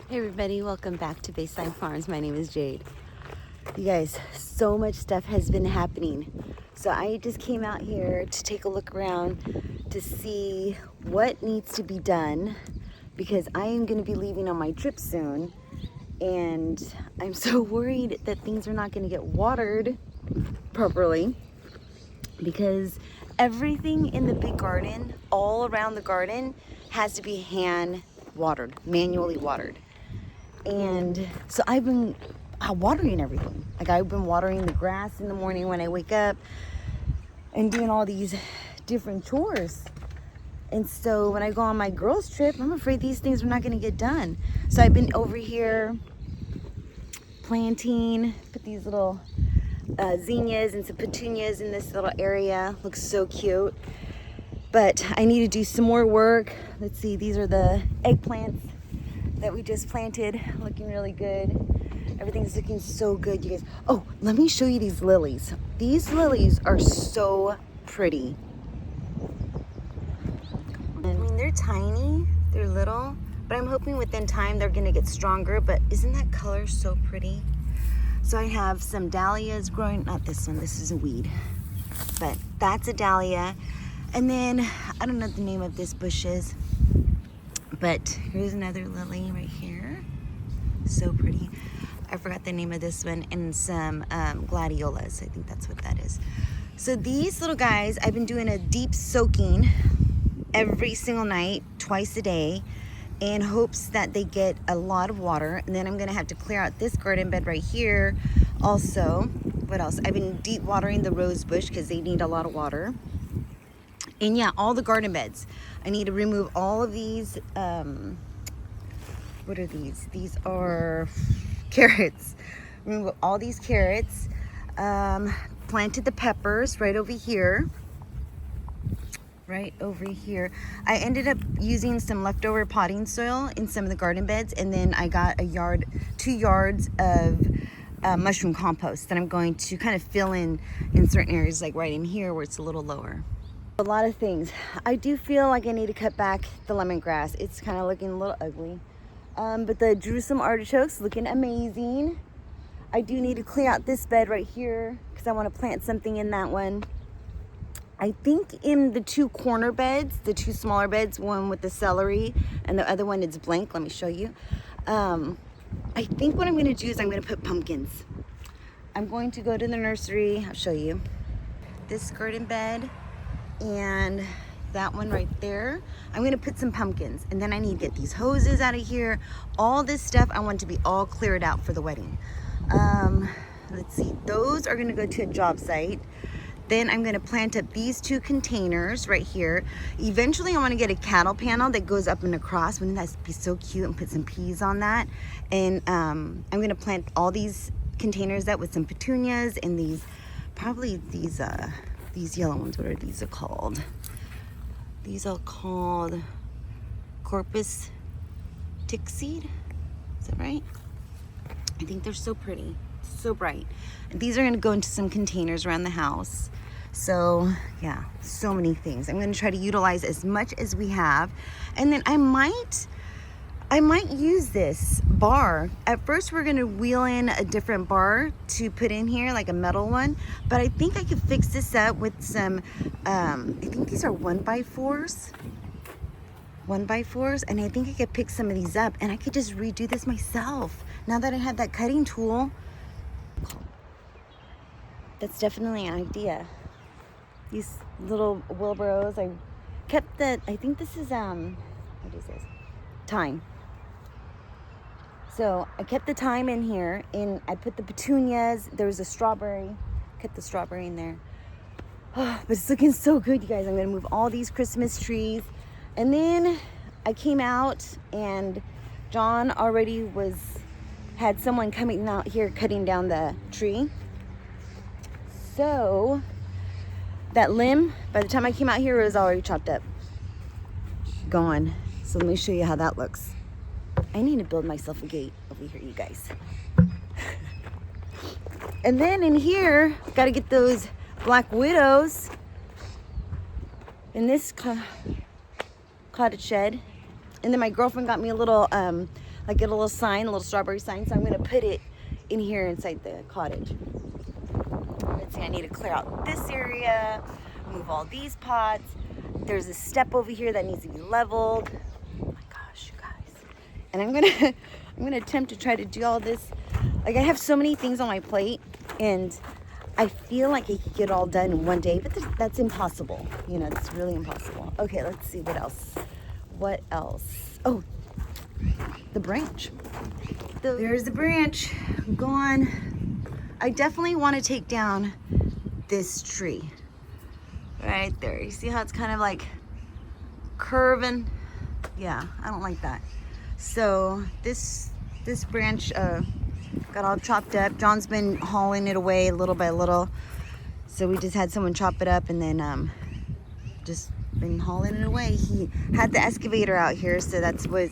Hey everybody, welcome back to Bayside Farms. My name is Jade. You guys, so much stuff has been happening. So I just came out here to take a look around to see what needs to be done because I am going to be leaving on my trip soon and I'm so worried that things are not going to get watered properly because everything in the big garden, all around the garden, has to be hand watered, manually watered. And so I've been watering everything. Like I've been watering the grass in the morning when I wake up and doing all these different chores. And so when I go on my girls trip, I'm afraid these things are not going to get done. So I've been over here planting, put these little zinnias and some petunias in this little area. Looks so cute. But I need to do some more work. Let's see, these are the eggplants that we just planted, looking really good. Everything's looking so good, you guys. Oh, let me show you these lilies. These lilies are so pretty. I mean, they're tiny, they're little, but I'm hoping within time they're gonna get stronger, but isn't that color so pretty? So I have some dahlias growing, not this one, this is a weed, but that's a dahlia. And then, I don't know what the name of this bush is, but here's another lily right here. So pretty. I forgot the name of this one. And some gladiolas. I think that's what that is. So these little guys, I've been doing a deep soaking every single night, twice a day, in hopes that they get a lot of water. And then I'm going to have to clear out this garden bed right here. Also, what else? I've been deep watering the rose bush because they need a lot of water. And yeah, all the garden beds. I need to remove all of these, what are these? These are carrots. Remove all these carrots. Planted the peppers right over here. Right over here. I ended up using some leftover potting soil in some of the garden beds. And then I got 2 yards of mushroom compost that I'm going to kind of fill in certain areas, like right in here where it's a little lower. A lot of things. I do feel like I need to cut back the lemongrass. It's kind of looking a little ugly. But the Jerusalem artichokes looking amazing. I do need to clear out this bed right here because I want to plant something in that one. I think in the 2 corner beds, the 2 smaller beds, one with the celery and the other one is blank. Let me show you. I think what I'm going to do is I'm going to put pumpkins. I'm going to go to the nursery. I'll show you. This garden bed. And that one right there, I'm going to put some pumpkins, and then I need to get these hoses out of here. All this stuff I want to be all cleared out for the wedding. Let's see, those are going to go to a job site. Then I'm going to plant up these 2 containers right here. Eventually I want to get a cattle panel that goes up and across. Wouldn't that be so cute? And put some peas on that. And I'm going to plant all these containers up with some petunias and these, probably these yellow ones. What are these called? These are called Corpus tickseed. Is that right? I think they're so pretty, so bright. And these are going to go into some containers around the house. So yeah, so many things. I'm going to try to utilize as much as we have. And then I might use this bar. At first we're gonna wheel in a different bar to put in here, like a metal one, but I think I could fix this up with some, I think these are 1x4s, and I think I could pick some of these up and I could just redo this myself. Now that I have that cutting tool, that's definitely an idea. These little wheelbarrows, I kept the, I think this is, what is this? Thyme. So I kept the thyme in here, and I put the petunias. There was a strawberry. Kept the strawberry in there. Oh, but it's looking so good, you guys. I'm going to move all these Christmas trees. And then I came out, and John already had someone coming out here cutting down the tree. So that limb, by the time I came out here, it was already chopped up. Gone. So let me show you how that looks. I need to build myself a gate over here, you guys. And then in here, got to get those black widows in this cottage shed. And then my girlfriend got me a little like a little sign, a little strawberry sign. So I'm gonna put it in here inside the cottage. Let's see, I need to clear out this area, move all these pots. There's a step over here that needs to be leveled. Oh my gosh, you guys. And I'm gonna attempt to try to do all this. Like, I have so many things on my plate, and I feel like I could get all done in one day, but that's impossible. You know, it's really impossible. Okay, let's see what else. What else? Oh, the branch. There's the branch gone. I definitely want to take down this tree right there. You see how it's kind of like curving? Yeah, I don't like that. So this branch got all chopped up. John's been hauling it away little by little. So we just had someone chop it up, and then just been hauling it away. He had the excavator out here, so that's what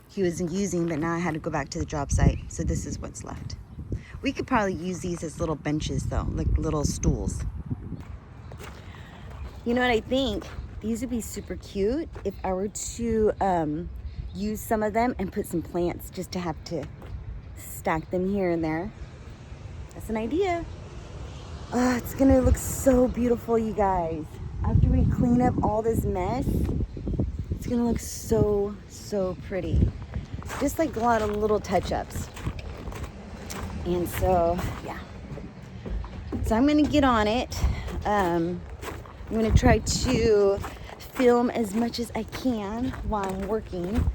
he was using, but now I had to go back to the job site. So this is what's left. We could probably use these as little benches though, like little stools. You know what I think? These would be super cute if I were to use some of them and put some plants, just to have to stack them here and there. That's an idea. Oh, it's gonna look so beautiful, you guys. After we clean up all this mess, it's gonna look so, so pretty. Just like a lot of little touch-ups. And so, yeah. So I'm gonna get on it. I'm gonna try to film as much as I can while I'm working.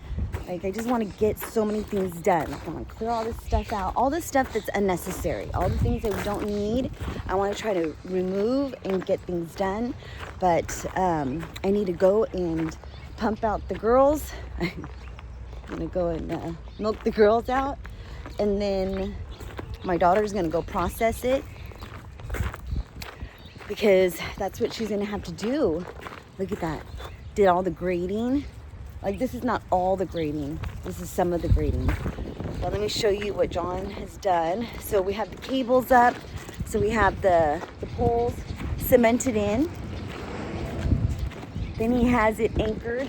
Like, I just want to get so many things done. Like, I want to clear all this stuff out. All the stuff that's unnecessary. All the things that we don't need, I want to try to remove and get things done. But I need to go and pump out the girls. I'm going to go and milk the girls out. And then my daughter's going to go process it, because that's what she's going to have to do. Look at that. Did all the grading. Like, this is not all the grading. This is some of the grading. But let me show you what John has done. So we have the cables up. So we have the poles cemented in. Then he has it anchored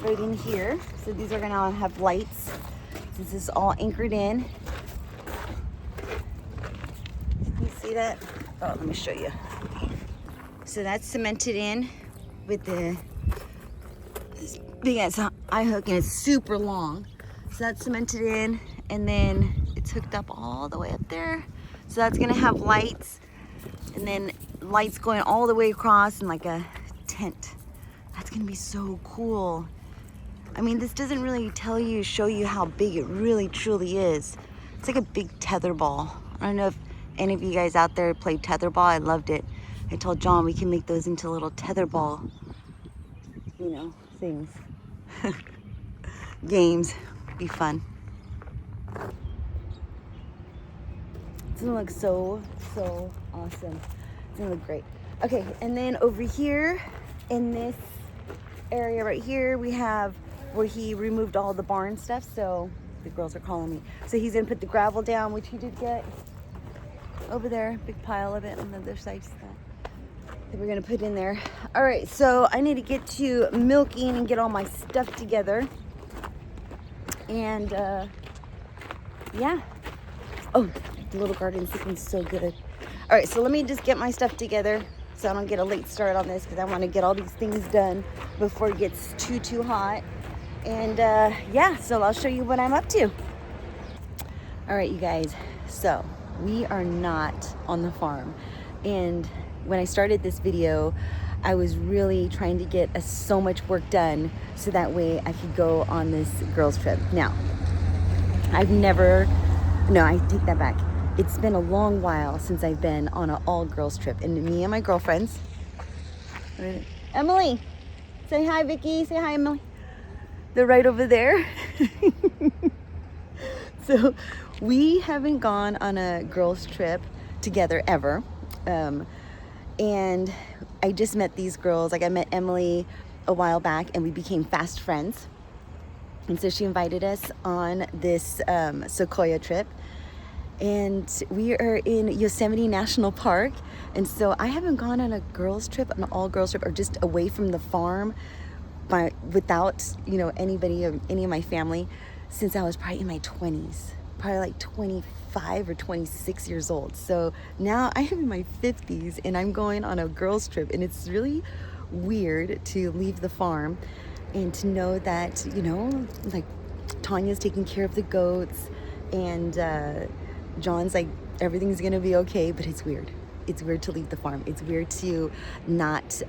right in here. So these are gonna have lights. This is all anchored in. Can you see that? Oh, let me show you. So that's cemented in with the big ass eye hook, and it's super long. So that's cemented in, and then it's hooked up all the way up there. So that's gonna have lights, and then lights going all the way across, and like a tent. That's gonna be so cool. I mean, this doesn't really show you how big it really truly is. It's like a big tether ball. I don't know if any of you guys out there played tether ball. I loved it. I told John we can make those into little tether ball, you know, things. Games. Be fun. It's gonna look so, so awesome. It's gonna look great. Okay, and then over here in this area right here, we have where he removed all the barn stuff. So the girls are calling me. So he's gonna put the gravel down, which he did get over there, big pile of it on the other side that we're gonna put in there. All right, so I need to get to milking and get all my stuff together. And yeah. Oh, the little garden's looking so good. All right, so let me just get my stuff together so I don't get a late start on this, because I want to get all these things done before it gets too hot. And yeah, so I'll show you what I'm up to. All right, you guys, so we are not on the farm. And when I started this video, I was really trying to get so much work done so that way I could go on this girls trip. Now, I take that back. It's been a long while since I've been on an all girls trip. And me and my girlfriends, Emily, say hi, Vicky, say hi, Emily. They're right over there. So we haven't gone on a girls trip together ever. And I just met these girls. Like, I met Emily a while back and we became fast friends. And so she invited us on this Sequoia trip. And we are in Yosemite National Park. And so I haven't gone on a girls trip, an all girls trip, or just away from the farm without, you know, anybody of any of my family since I was probably in my 20s, probably like 25 or 26 years old. So now I am in my 50s and I'm going on a girls trip, and it's really weird to leave the farm and to know that, you know, like Tanya's taking care of the goats, and John's like, everything's gonna be okay, but it's weird. It's weird to leave the farm. It's weird to not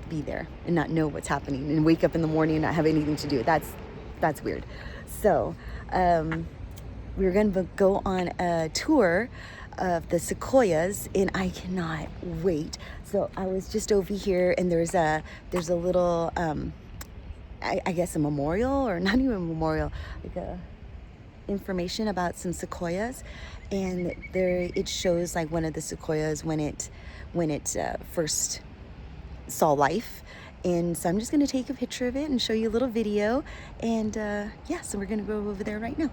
be there and not know what's happening, and wake up in the morning and not have anything to do. That's weird. So we're gonna go on a tour of the sequoias, and I cannot wait. So I was just over here, and there's a little I guess a memorial, or not even a memorial, like a information about some sequoias, and there it shows like one of the sequoias when it first saw life. And so I'm just going to take a picture of it and show you a little video, and yeah, so we're going to go over there right now.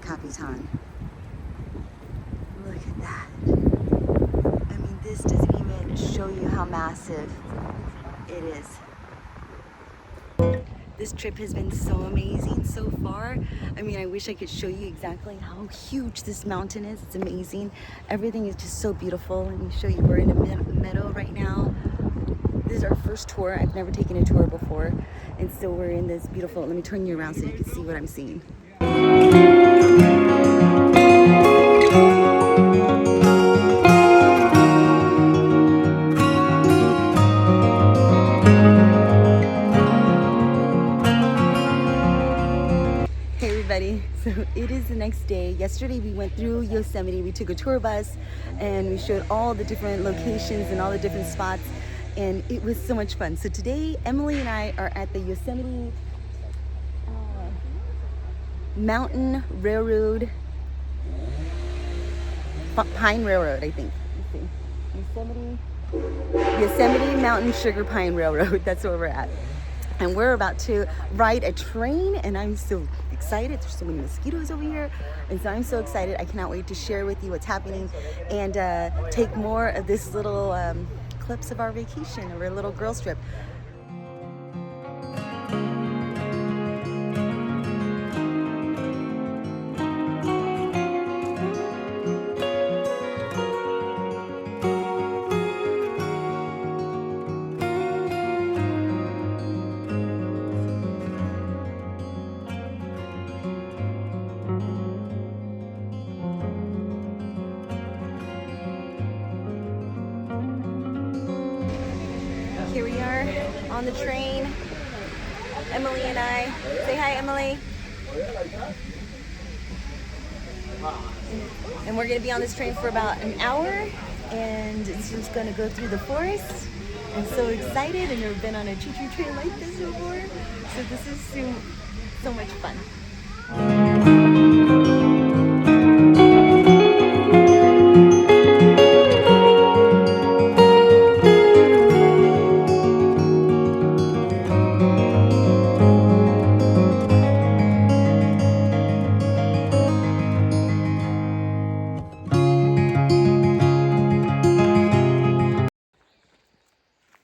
Capitan. Look at that. I mean, this doesn't even show you how massive it is. This trip has been so amazing so far. I mean, I wish I could show you exactly how huge this mountain is. It's amazing. Everything is just so beautiful. Let me show you. We're in a meadow right now. This is our first tour. I've never taken a tour before. And so we're in this beautiful, let me turn you around so you can see what I'm seeing. So it is the next day. Yesterday we went through Yosemite. We took a tour bus and we showed all the different locations and all the different spots, and it was so much fun. So today Emily and I are at the Yosemite Mountain Railroad, Pine Railroad, I think. Let's see. Yosemite Mountain Sugar Pine Railroad. That's where we're at. And we're about to ride a train, and I'm so excited. There's so many mosquitoes over here, and so I'm so excited. I cannot wait to share with you what's happening and take more of this little clips of our vacation, of our little girls trip. on the train, Emily and I. Say hi, Emily. And we're gonna be on this train for about an hour, and it's just gonna go through the forest. I'm so excited. I've never been on a choo-choo train like this before, so this is so much fun.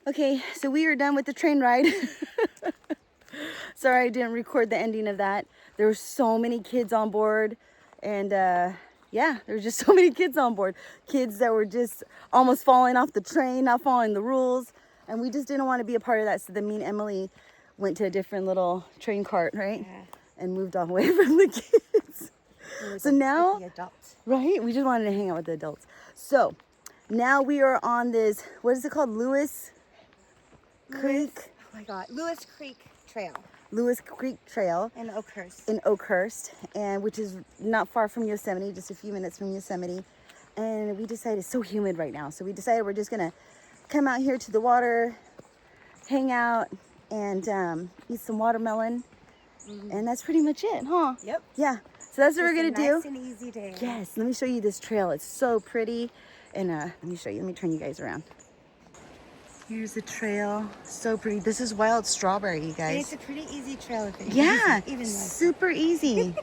Okay, so we are done with the train ride. Sorry I didn't record the ending of that. There were so many kids on board, and yeah, there were just so many kids on board. Kids that were just almost falling off the train, not following the rules, and we just didn't want to be a part of that, so then me and Emily went to a different little train cart, right? Yeah. And moved away from the kids. So now, the adults. Right? We just wanted to hang out with the adults. So now we are on this, what is it called? Lewis Creek. Oh my God, Lewis Creek Trail. Lewis Creek Trail. In Oakhurst. In Oakhurst, and which is not far from Yosemite, just a few minutes from Yosemite. And we decided, it's so humid right now, so we decided we're just gonna come out here to the water, hang out, and eat some watermelon. And that's pretty much it, huh? Yep. Yeah. So that's what we're gonna do. Nice and easy day. Yes. Let me show you this trail. It's so pretty. And let me show you. Let me turn you guys around. Here's the trail. So pretty. This is wild strawberry, you guys. And it's a pretty easy trail. If it's yeah. even super easy.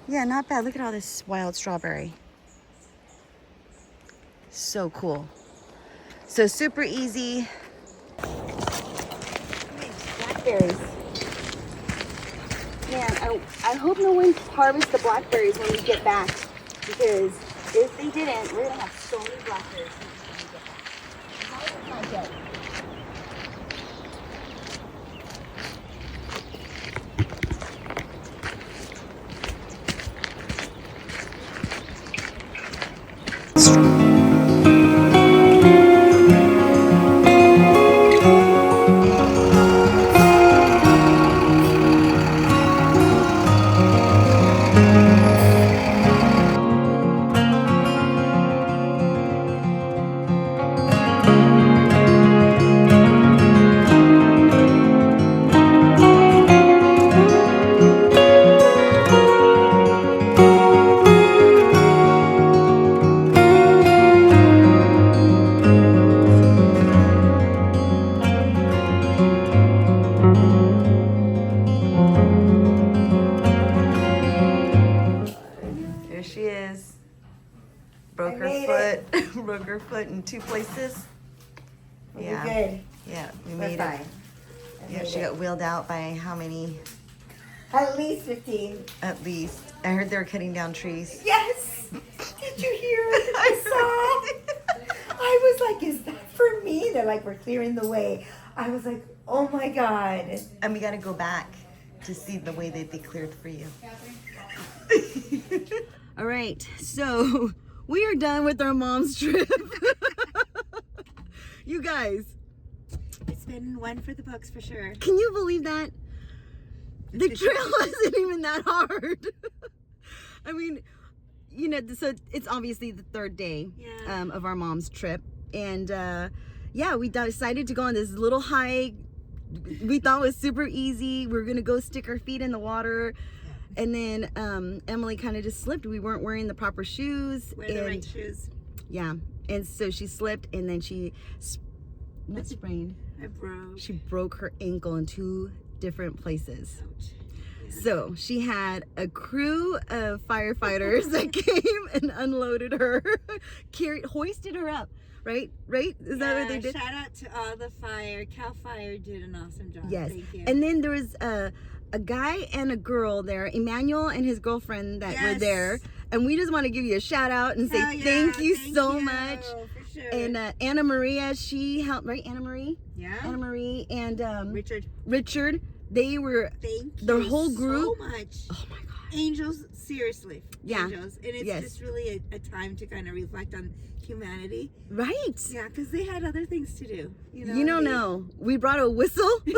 Yeah, not bad. Look at all this wild strawberry. So cool. So super easy. Blackberries. Man, I hope no one harvests the blackberries when we get back, because if they didn't, we're gonna have so many blackberries when we get back. How is it not dead? Broke her foot in 2 places. Yeah. Good. Yeah, we made it. Yeah, she got wheeled out by how many? At least 15. At least. I heard they were cutting down trees. Yes. Did you hear what I saw? I was like, is that for me? They're like, we're clearing the way. I was like, oh my God. And we got to go back to see the way that they cleared for you. All right, so we are done with our mom's trip. You guys. It's been one for the books for sure. Can you believe that? The trail wasn't even that hard. I mean, you know, so it's obviously the 3rd day of our mom's trip. And yeah, we decided to go on this little hike. We thought it was super easy. We were going to go stick our feet in the water. And then Emily kind of just slipped. We weren't wearing the proper shoes. Wear the right shoes. Yeah. And so she slipped, and then she, not sprained. I broke. She broke her ankle in 2 different places. Ouch. Yeah. So she had a crew of firefighters that came and unloaded her, hoisted her up. Right? Is that what they did? Shout out to all the fire. Cal Fire did an awesome job. Yes. Thank you. And then there was a guy and a girl there, Emmanuel and his girlfriend that were there. And we just want to give you a shout out and say thank you so much. For sure. And Anna Maria, she helped, right? Anna Marie? Yeah. Anna Marie and Richard. They were, Thank you the whole group. so much. Oh my God. Angels, seriously. Yeah. Angels. And it's Yes. just really a time to kind of reflect on humanity. Right. Yeah, because they had other things to do. You don't know. We brought a whistle. For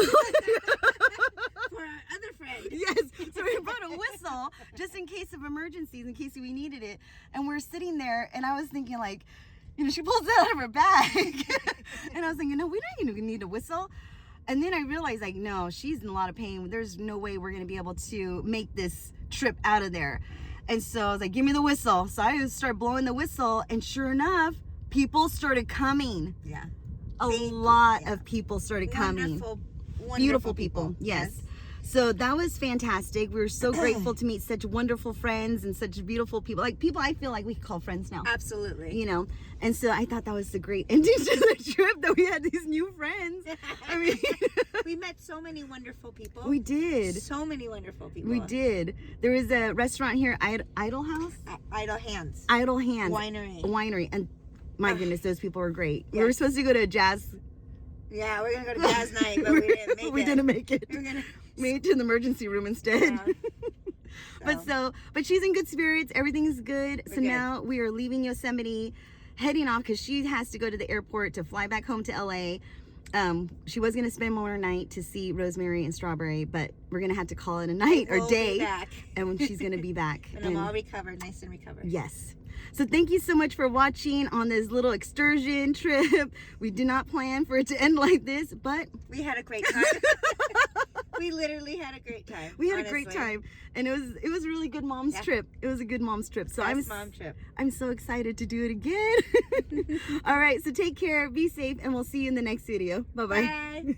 our other friend. Yes. So we brought a whistle just in case of emergencies, in case we needed it. And we're sitting there, and I was thinking, like, she pulls it out of her bag. And I was thinking, no, we don't even need a whistle. And then I realized, like, no, she's in a lot of pain. There's no way we're going to be able to make this trip out of there. And so I was like, give me the whistle. So I started blowing the whistle, and sure enough, people started coming. Yeah. A lot of people started coming. Wonderful, Beautiful people. Yes. So that was fantastic. We were so grateful to meet such wonderful friends and such beautiful people. Like people I feel like we call friends now. Absolutely. You know, and so I thought that was a great ending to the trip, that we had these new friends. I mean, we met so many wonderful people. we did. So many wonderful people. We did. There was a restaurant here, Idle House? Idle Hands. Idle Hands. Winery. And my goodness, those people were great. Yeah. We were supposed to go to a jazz. Yeah, we're going to go to jazz night, but we didn't make it. We didn't make it. We're gonna... Made it to the emergency room instead. Yeah. But she's in good spirits. Everything's good. We're So good. now we are leaving Yosemite, heading off because she has to go to the airport to fly back home to LA. She was going to spend more night to see Rosemary and Strawberry, but we're going to have to call it a night or We'll day. be back. And when she's going to be back. And I'm all recovered, nice and recovered. Yes. So thank you so much for watching on this little excursion trip. We did not plan for it to end like this, but we had a great time. We literally had a great time. We had a great time, and it was a really good mom's trip. It was a good mom's trip. So mom trip. I'm so excited to do it again. All right, so take care, be safe, and we'll see you in the next video. Bye-bye. Bye.